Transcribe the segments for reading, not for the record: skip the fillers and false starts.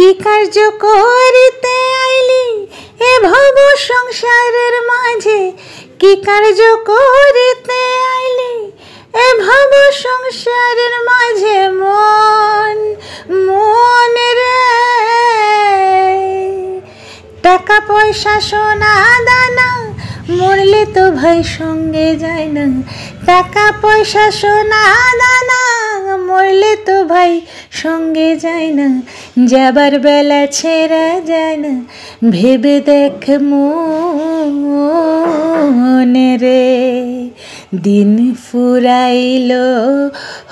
কি কার্য করিতে আইলি এ ভব সংসারের মাঝে, কি কার্য করিতে আইলি এ ভব সংসারের মাঝে মন মন রে। টাকা পয়সা সোনা দানা মরলে তো ভাই সঙ্গে যায় না, টাকা পয়সা সোনা দানা মরলে তো ভাই সঙ্গে যায় না, যাবার বেলা ছেড়া যায় না, ভেবে দেখ মনে রে। দিন ফুরাইলো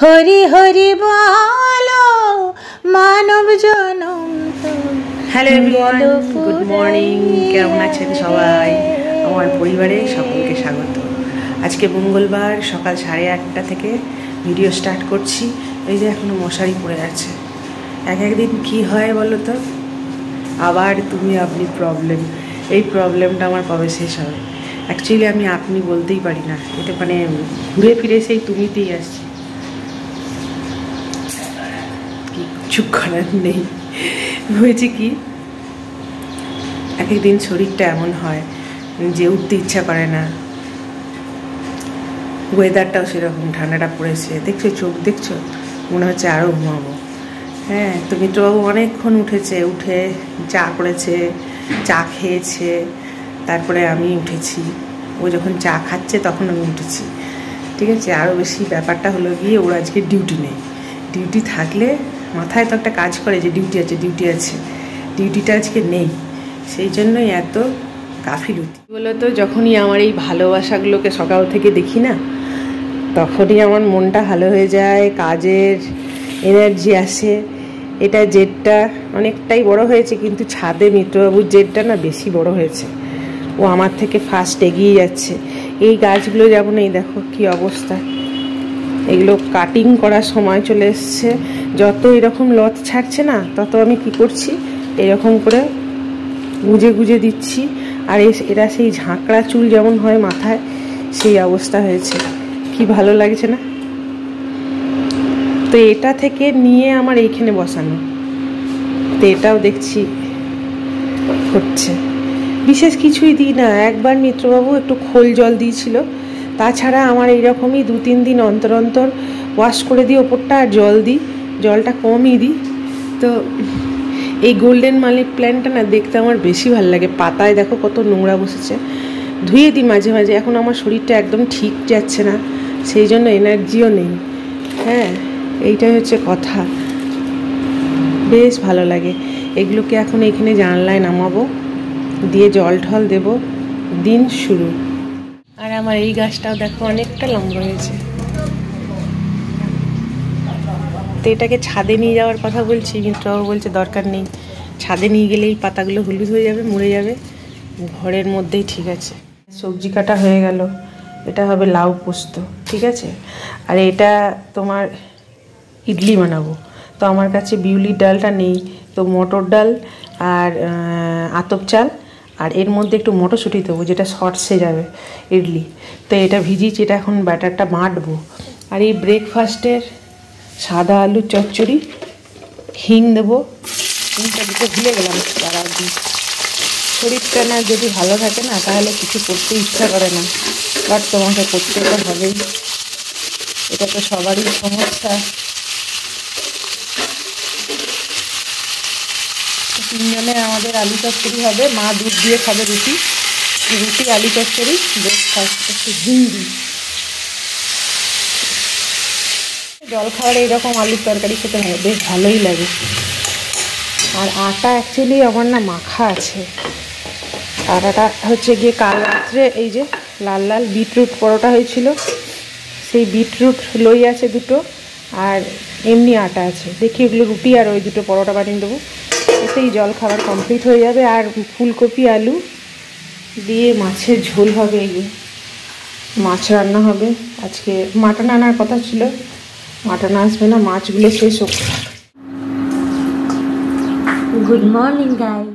হরি হরি বলো মানব জনম। Hello everyone, good morning. কেমন আছেন সবাই? আমার পরিবারে সকলকে স্বাগত। আজকে মঙ্গলবার সকাল 8:30 থেকে ভিডিও স্টার্ট করছি। এই যে এখনো মশারি পড়ে আছে। একদিন কি হয় বলো তো, আবার তুমি আপনি প্রবলেম। এই প্রবলেমটা আমার কবে শেষ হবে? অ্যাকচুয়ালি আমি আপনি বলতেই পারি না, এটা মানে ঘুরে ফিরে সেই তুমিতেই আসছি, কিচ্ছু করার নেই। হয়েছে কি, একদিন শরীরটা এমন হয় যে উঠতে ইচ্ছা করে না। ওয়েদারটাও সেরকম, ঠান্ডাটা পড়েছে, দেখছো চোখ দেখছো, মনে হচ্ছে আরও ঘুমাবো। হ্যাঁ, তো মিত্রবাবু অনেকক্ষণ উঠেছে, উঠে চা করেছে, চা খেয়েছে, তারপরে আমি উঠেছি। ও যখন চা খাচ্ছে তখন আমি উঠেছি, ঠিক আছে। আরও বেশি ব্যাপারটা হলো গিয়ে ওর আজকে ডিউটি নেই। ডিউটি থাকলে মাথায় তো একটা কাজ করে যে ডিউটি আছে ডিউটি আছে, ডিউটিটা আজকে নেই, সেই জন্যই এত গাফিলতি। বলতো, যখনই আমার এই ভালোবাসাগুলোকে সকাল থেকে দেখি না, তখনই আমার মনটা ভালো হয়ে যায়, কাজের এনার্জি আসে। এটা জেডটা অনেকটাই বড় হয়েছে, কিন্তু ছাদে মিত্রবাবুর জেডটা না বেশি বড় হয়েছে। ও আমার থেকে ফার্স্ট এগিয়ে যাচ্ছে। এই গাছগুলো যেমন, এই দেখো কি অবস্থা, এগুলো কাটিং করার সময় চলে এসছে। যত এরকম লত ছাড়ছে না, তত আমি কি করছি, এরকম করে গুঁজে গুঁজে দিচ্ছি। আর এরা সেই ঝাঁকড়া চুল যেমন হয় মাথায়, সেই অবস্থা হয়েছে। কি ভালো লাগছে না? তো এটা থেকে নিয়ে আমার এইখানে বসানো, তো এটাও দেখছি হচ্ছে। বিশেষ কিছুই দিই না। একবার মিত্রবাবু একটু খোল জল দিয়েছিল, তাছাড়া আমার এইরকমই 2-3 দিন অন্তর অন্তর ওয়াশ করে দিই ওপরটা, আর জল দিই, জলটা কমই দিই। তো এই গোল্ডেন মানি প্ল্যান্টটা না দেখতে আমার বেশি ভালো লাগে। পাতায় দেখো কত নোংরা বসেছে, ধুয়ে দিই মাঝে মাঝে। এখন আমার শরীরটা একদম ঠিক যাচ্ছে না, সেই জন্য এনার্জিও নেই। হ্যাঁ, এইটাই হচ্ছে কথা। বেশ ভালো লাগে। এগুলোকে এখন এইখানে জানলায় নামাবো, দিয়ে জল ঠল দেবো, দিন শুরু। আর আমার এই গাছটাও দেখো অনেকটা লম্বা হয়েছে। তো এটাকে ছাদে নিয়ে যাওয়ার কথা বলছি, মিত্রবাবু বলছে দরকার নেই, ছাদে নিয়ে গেলে এই পাতাগুলো হলুদ হয়ে যাবে, মরে যাবে, ঘরের মধ্যেই ঠিক আছে। সবজি কাটা হয়ে গেল। এটা হবে লাউ পোস্ত, ঠিক আছে। আর এটা তোমার ইডলি বানাবো। তো আমার কাছে বিউলির ডালটা নেই, তো মটর ডাল আর আতপ চাল, আর এর মধ্যে একটু মটরশুঁটি দেবো, যেটা শর্টসে যাবে ইডলি। তো এটা ভিজিয়েছি, এটা এখন ব্যাটারটা বাটবো। আর এই ব্রেকফাস্টের সাদা আলুর চচ্চড়ি, হিং দেবো। হিংটা দিতে ভুলে গেলাম তার আগে। শরীরটা না যদি ভালো থাকে না, তাহলে কিছু করতে ইচ্ছা করে না, বাট তোমাকে করতে তো হবেই, এটা তো সবারই সমস্যা। 3 জনের আমাদের আলু চচ্চড়ি হবে। মা দুধ দিয়ে খাবে রুটি, রুটি আলু চচ্চড়ি ব্রেকফাস্ট। একটু হিন্দি জল খাওয়ার এইরকম আলুর তরকারি খেতে হয়, বেশ ভালোই লাগে। আর আটা অ্যাকচুয়ালি আমার না মাখা আছে। আটাটা হচ্ছে গিয়ে কাল রাত্রে এই যে লাল লাল বিটরুট পরোটা হয়েছিল, সেই বিটরুট লই আছে 2টো, আর এমনি আটা আছে। দেখি ওগুলো রুটি আর ওই 2টো পরোটা বানিয়ে দেবো, এতেই জল খাবার কমপ্লিট হয়ে যাবে। আর ফুলকপি আলু দিয়ে মাছের ঝোল হবে, এই মাছ রান্না হবে। আজকে মাটন আনার কথা ছিল, মাটন আসবে না, মাছগুলো শেষ হোক। Good morning guys.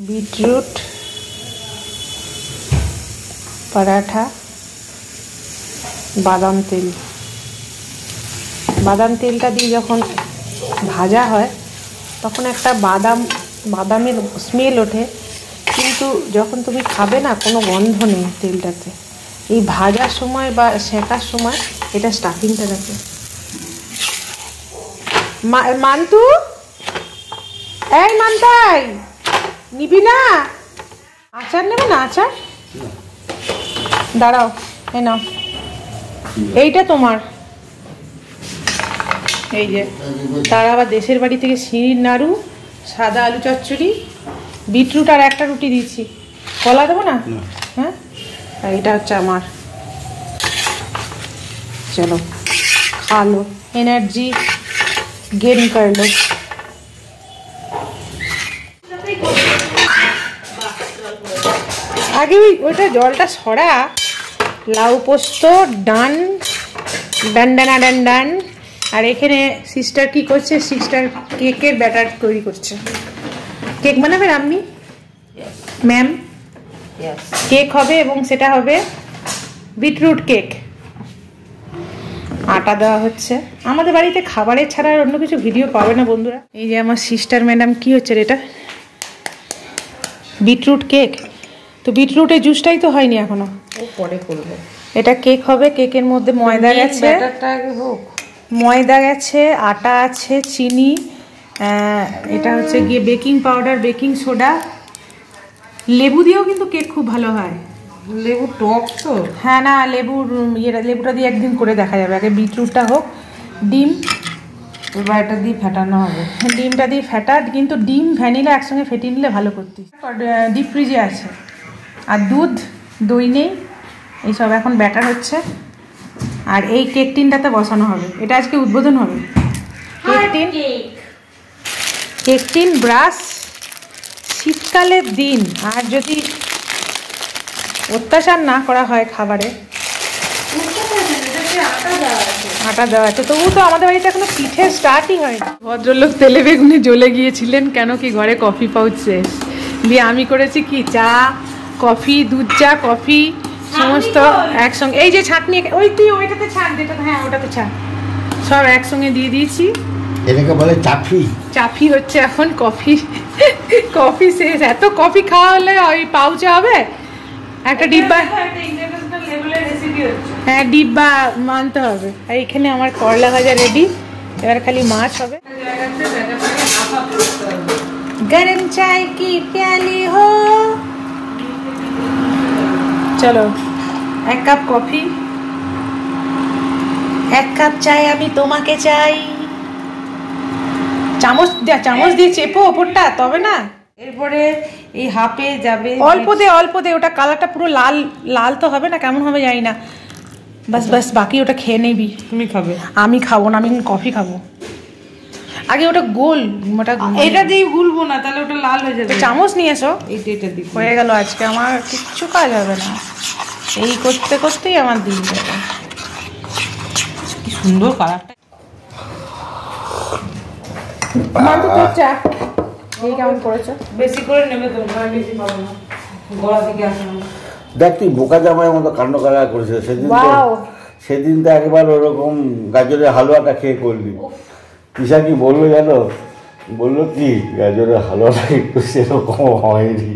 Beetroot paratha, বাদাম তেল। বাদাম তেলটা দিয়ে যখন ভাজা হয় তখন একটা বাদামের স্মেল ওঠে, কিন্তু যখন তুমি খাবে না কোনো গন্ধ নেই তেলটাতে। এই ভাজার সময় বা সেঁকার সময় এটা স্টাফিংটা দেখো। মান্তু, এই মান্তাই, নিবি না? আচার নেবে না? আচার দাঁড়াও, এই নাও, এইটা তোমার। এই যে তার আবার দেশের বাড়ি থেকে শিঙির নাড়ু, সাদা আলু চচ্চড়ি, বিটরুট আর একটা রুটি দিয়েছি। কলা দেবো না? হ্যাঁ, আর এটা হচ্ছে আমার। চলো खा लो, एनर्जी गेन कर लो। আগে ওইটা জলটা সরা। লাউ পোস্ত ডান ডান ডান ডান ডান। আর এখানে সিস্টার কি করছে? সিস্টার কেকের ব্যাটার তৈরি করছে। কেক বানাবেন আপনি ম্যাম? কেক হবে এবং সেটা হবে বিটরুট কেক। আটা দেওয়া হচ্ছে। আমাদের বাড়িতে খাবারের ছাড়া আর অন্য কিছু ভিডিও পাবে না বন্ধুরা। এই যে আমার সিস্টার ম্যাডাম, কি হচ্ছে এটা? Beetroot cake. তো বিটরুটের জুসটাই তো হয়নি এখনো, পরে করবো। এটা কেক হবে। কেকের মধ্যে ময়দা গেছে, ময়দা গেছে, আটা আছে, চিনি, এটা হচ্ছে গিয়ে বেকিং পাউডার, বেকিং সোডা। লেবু দিয়েও কিন্তু কেক খুব ভালো হয়। লেবু টক তো? হ্যাঁ, না লেবুটা দিয়ে একদিন করে দেখা যাবে। আগে বিটরুটটা হোক। ডিম এবার এটা দিয়ে ফেটানো হবে। ডিমটা দিয়ে ফেটা, কিন্তু ডিম ভ্যানিলা একসঙ্গে ফেটিয়ে নিলে ভালো করতি। ডিপ ফ্রিজে আছে। আর দুধ, দই নেই। এইসব এখন ব্যাটার হচ্ছে। আর এই কেক টিনটাতে বসানো হবে। এটা আজকে উদ্বোধন হবে। Cake tin, brush. শীতকালের দিন আর যদি অত্যাচার না করা হয় খাবারে। আটা দেওয়া আছে, তবু তো আমাদের বাড়িতে এখনো পিঠে স্টার্টই হয়নি। ভদ্রলোক তেলে বেগুনে জ্বলে গিয়েছিলেন, কেন কি ঘরে কফি পাউচ শেষ। দিয়ে আমি করেছি কি, চা, কফি, দুধ চা, কফি সমস্ত একসঙ্গে। এই যে ছাঁকনি, ওই তুই ওইটাতে ছাঁক, যেটা, হ্যাঁ ওটাতে ছাঁক, সব একসঙ্গে দিয়ে দিয়েছি। এটাকে বলে চাফি। চাফি হচ্ছে এখন কফি। কফি শেষ। এত কফি খাওয়া হলে ওই পাউচে হবে একটা ডিব্বা। হ্যাঁ, ডিব্বা মানতে হবে। আর এখানে আমার করলা ভাজা রেডি। এবার খালি মাছ হবে। গরম চাই কি প্যালি হো। চলো, 1 কাপ কফি, 1 কাপ চাই, আমি তোমাকে চাই। চামচ দিয়ে চেপো ওপরটা, তবে না। এরপরে এই হাফে যাবে, অল্প দে। ওটা কালারটা পুরো লাল লাল তো হবে না, কেমন হবে জানি না। বাস বাকি ওটা খেয়ে নিবি। তুমি খাবে? আমি খাবো না, আমি কফি খাবো। আগে ওটা গোল, এটা দিয়ে গুলবো না, তাহলে ওটা লাল হয়ে যাবে। চামচ নিয়ে এসো। এটা দিয়ে হয়ে গেল। আজকে আমার কিচ্ছু কাজ হবে না, এই করতে করতেই আমার দিন যাবে। কি সুন্দর কালারটা। কেমন করেছো? বেশি করে নেবে তো, বেশি পাবো না, গলা থেকে আসে না। দেখ তুই বোকা জামাইয়ের মতো কাণ্ড কারখানা করেছে সেদিন তো একবার ওরকম গাজরের হালুয়াটা খেয়ে করলি। পিসা কি বললো জানো? বললো কি, গাজরের হালুয়াটা একটু সেরকম হয়নি।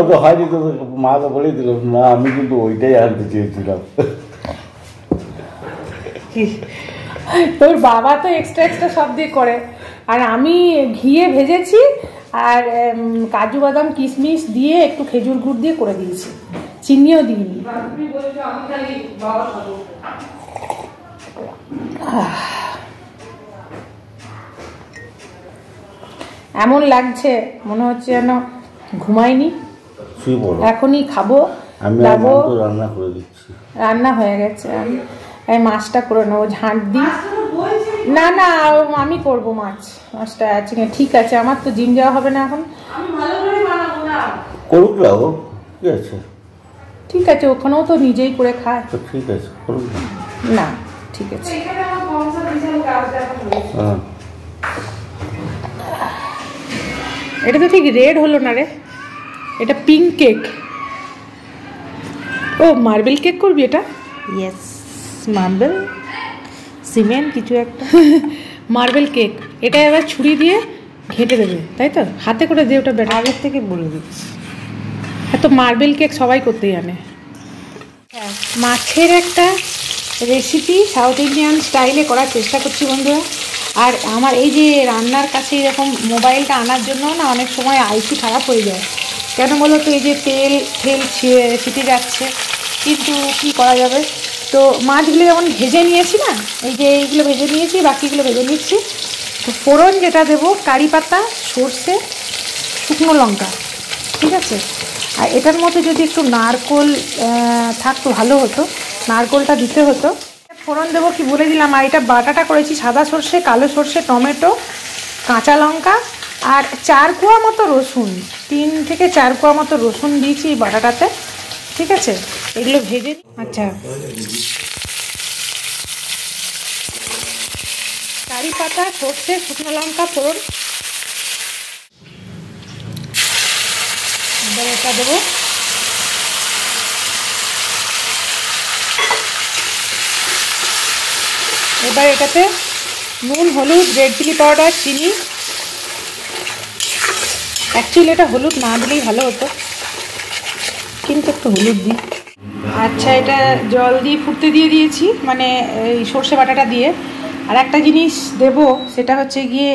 তো হয়নি তো, মা তো বলেই দিল না, আমি কিন্তু ওইটাই আনতে চেয়েছিলাম। তোর বাবা তো এক্সট্রা সব দিয়ে করে, আর আমি ঘিয়ে ভেজেছি আর কাজু বাদাম কিশমিশ দিয়ে একটু খেজুর গুড় দিয়ে করে দিয়েছি, চিনিও দিইনি। এমন লাগছে মনে হচ্ছে যেন ঘুমাইনি, এখনই খাবো। রান্না করে দিচ্ছি। রান্না হয়ে গেছে, আমি মাছটা করে নেবো, ঝাঁট দিই। না আমি করবো মাছটা আছে। ঠিক আছে, আমার তো জিম যাওয়া হবে না এখন। করুক ঠিক আছে, ওখানেও তো নিজেই করে খায়। ঠিক আছে, করুক না। ঠিক আছে, এটা তো ঠিক রেড হলো না রে, এটা পিঙ্ক কেক। ও মার্বেল কেক করবি এটা? ইয়েস, মার্বেল সিমেন্ট কিছু একটা। মার্বেল কেক এটা এবার ছুরি দিয়ে ঘেঁটে দেবে, তাই তো? হাতে করে দিয়ে ওটা ব্যাটার। আগের থেকে বলে দিচ্ছি। এত মার্বেল কেক সবাই করতেই জানে। হ্যাঁ, মাছের একটা রেসিপি সাউথ ইন্ডিয়ান স্টাইলে করার চেষ্টা করছি বন্ধুরা। আর আমার এই যে রান্নার কাছে এরকম মোবাইলটা আনার জন্য না অনেক সময় আইসি খারাপ হয়ে যায়। কেন বলো তো, এই যে তেল ছিটে যাচ্ছে, কিন্তু কি করা যাবে। তো মাছগুলো যেমন ভেজে নিয়েছি না, এই যে এইগুলো ভেজে নিয়েছি, বাকিগুলো ভেজে নিচ্ছি। তো ফোড়ন যেটা দেবো, কারি পাতা, সর্ষে, শুকনো লঙ্কা, ঠিক আছে। আর এটার মধ্যে যদি একটু নারকোল থাকতো ভালো হতো, নারকোলটা দিতে হতো। ফোড়ন দেবো কি বলে দিলাম। আর এটা বাটাটা করেছি সাদা সর্ষে, কালো সর্ষে, টমেটো, কাঁচা লঙ্কা আর 4 কোয়া মতো রসুন, 3 থেকে 4 কোয়া মতো রসুন দিয়েছি এই বাটাটাতে, ঠিক আছে। এগুলো ভেজে, আচ্ছা, কারি পাতা, সর্ষে, শুকনো লঙ্কা ফোড়ন, এবার এটা দেবো। এবার এটাতে নুন, হলুদ, রেড চিলি পাউডার, চিনি। অ্যাকচুয়ালি এটা হলুদ না দিলেই ভালো হতো, কিন্তু একটু হলুদ দিই। আচ্ছা, এটা জল দিয়ে ফুটতে দিয়ে দিয়েছি, মানে এই সর্ষে বাটাটা দিয়ে। আর একটা জিনিস দেব, সেটা হচ্ছে গিয়ে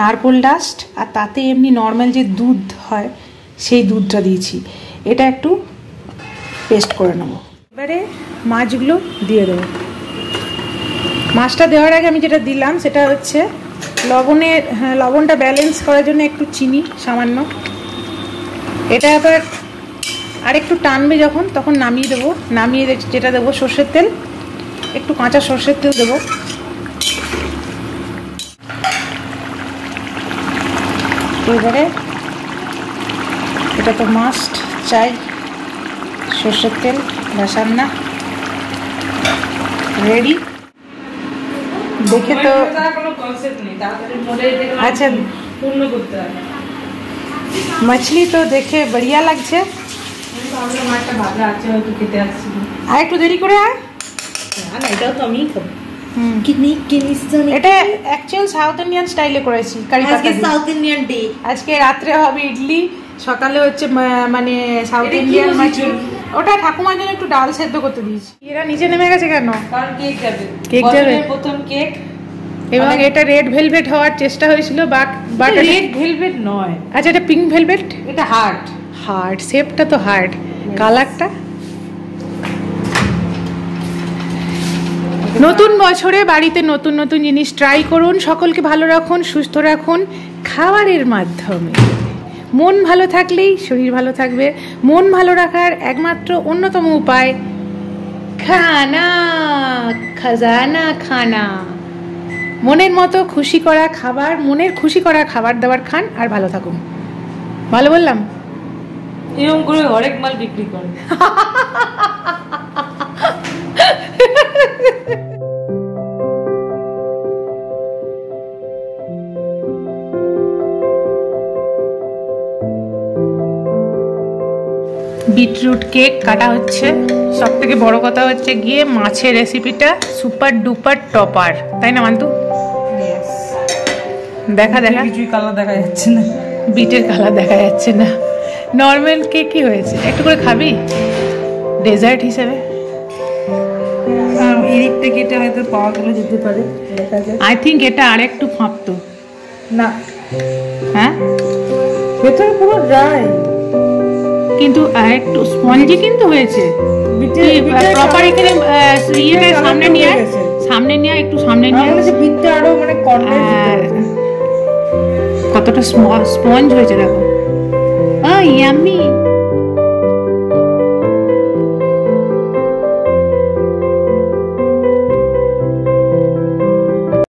নারকোল ডাস্ট, আর তাতে এমনি নর্মাল যে দুধ হয় সেই দুধটা দিয়েছি। এটা একটু পেস্ট করে নেব। এবারে মাছগুলো দিয়ে দেবো। মাছটা দেওয়ার আগে আমি যেটা দিলাম সেটা হচ্ছে লবণটা ব্যালেন্স করার জন্য একটু চিনি সামান্য। এটা আবার আর একটু টানবে যখন, তখন নামিয়ে দেবো। নামিয়ে যেটা দেবো সর্ষের তেল, একটু কাঁচা সর্ষের তেল দেবো। এবারে এটা তো মাস্ট চাই, সর্ষের তেল, রান্না রেডি। দেখে তো আচ্ছা, मछली तो देखे बढ़िया লাগছে। আর একটু দেরি করে আয়। এটাও তো আমি খাবো। এটা অ্যাকচুয়াল সাউথ ইন্ডিয়ান স্টাইলে করেছি, কারি পাতা দিয়ে। South Indian day. আজকে রাত্রে হবে ইডলি, সকালে হচ্ছে মানে সাউথ ইন্ডিয়ান মাছলি। ওটা ঠাকুমার জন্য একটু ডাল সেদ্ধ করতে দিয়েছি। এরা নিচে নেমে গেছে কেন? কারণ কেক যাবে। কেক যাবে, প্রথম কেক। এবং এটা রেড ভেলভেট হওয়ার চেষ্টা হয়েছিল, বাট রেড ভেলভেট নয়। আচ্ছা, এটা পিঙ্ক ভেলভেট। এটা হার্ট শেপটা তো হার্ট, কালারটা। নতুন বছরে বাড়িতে নতুন নতুন জিনিস ট্রাই করুন। সকলকে ভালো রাখুন, সুস্থ রাখুন খাবারের মাধ্যমে। মন ভালো থাকলেই শরীর ভালো থাকবে। মন ভালো রাখার একমাত্র অন্যতম উপায় খানা, খাজানা খানা। মনের মতো খুশি করা খাবার, মনের খুশি করা খাবার দাবার খান আর ভালো থাকুন। ভালো বললাম? এরকম করে হরেক মাল বিক্রি করে। বিটরুট কেক কাটা হচ্ছে। সব থেকে বড় কথা হচ্ছে গিয়ে মাছের রেসিপিটা সুপার ডুপার টপার, তাই না মান্তু? দেখা কিছুই কালার দেখা যাচ্ছে না, বিটের কালার দেখা যাচ্ছে না। নর্মাল কেক কি হয়েছে, একটু করে খাবি ডেজার্ট হিসেবে। এদিকটা কেটে হয়তো পাওয়া গেলে যেতে পারে, দেখা যায়। আই থিঙ্ক এটা আর একটু ফাঁপতো না, হ্যাঁ ভেতরে পুরো ড্রাই, কিন্তু আর একটু স্পঞ্জি কিন্তু হয়েছে। প্রপার এখানে ইয়েটা সামনে নিয়ে একটু সামনে নিয়ে বিটটা আরো মানে কতটা স্পঞ্জ হয়েছে দেখো। ইয়াম্মি।